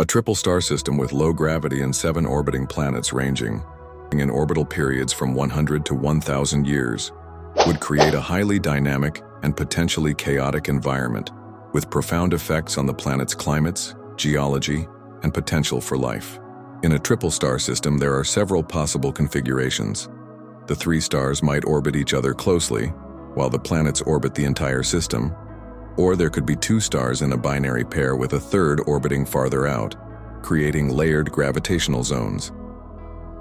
A triple star system with low gravity and 7 orbiting planets ranging in orbital periods from 100 to 1,000 years would create a highly dynamic and potentially chaotic environment with profound effects on the planet's climates, geology, and potential for life. In a triple star system, there are several possible configurations. The 3 stars might orbit each other closely, while the planets orbit the entire system, or there could be 2 stars in a binary pair with a third orbiting farther out, creating layered gravitational zones.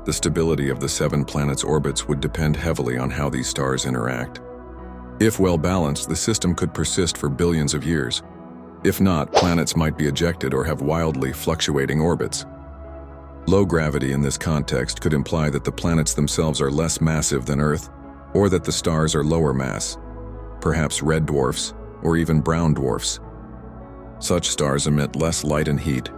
The stability of the 7 planets' orbits would depend heavily on how these stars interact. If well balanced, the system could persist for billions of years. If not, planets might be ejected or have wildly fluctuating orbits. Low gravity in this context could imply that the planets themselves are less massive than Earth, or that the stars are lower mass, perhaps red dwarfs or even brown dwarfs. Such stars emit less light and heat,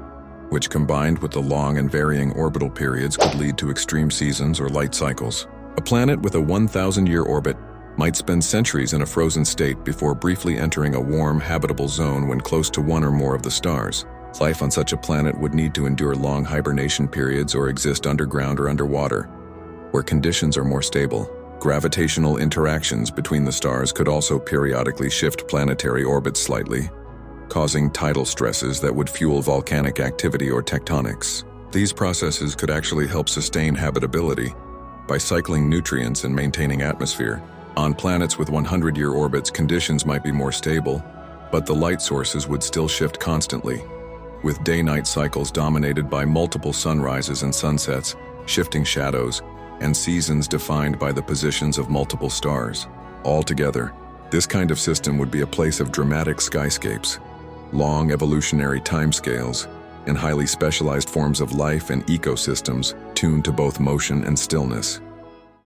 which combined with the long and varying orbital periods could lead to extreme seasons or light cycles. A planet with a 1,000-year orbit might spend centuries in a frozen state before briefly entering a warm, habitable zone when close to one or more of the stars. Life on such a planet would need to endure long hibernation periods or exist underground or underwater, where conditions are more stable. Gravitational interactions between the stars could also periodically shift planetary orbits slightly, causing tidal stresses that would fuel volcanic activity or tectonics. These processes could actually help sustain habitability by cycling nutrients and maintaining atmosphere. On planets with 100-year orbits, conditions might be more stable, but the light sources would still shift constantly, with day-night cycles dominated by multiple sunrises and sunsets, shifting shadows, and seasons defined by the positions of multiple stars. Altogether, this kind of system would be a place of dramatic skyscapes, long evolutionary timescales, and highly specialized forms of life and ecosystems tuned to both motion and stillness.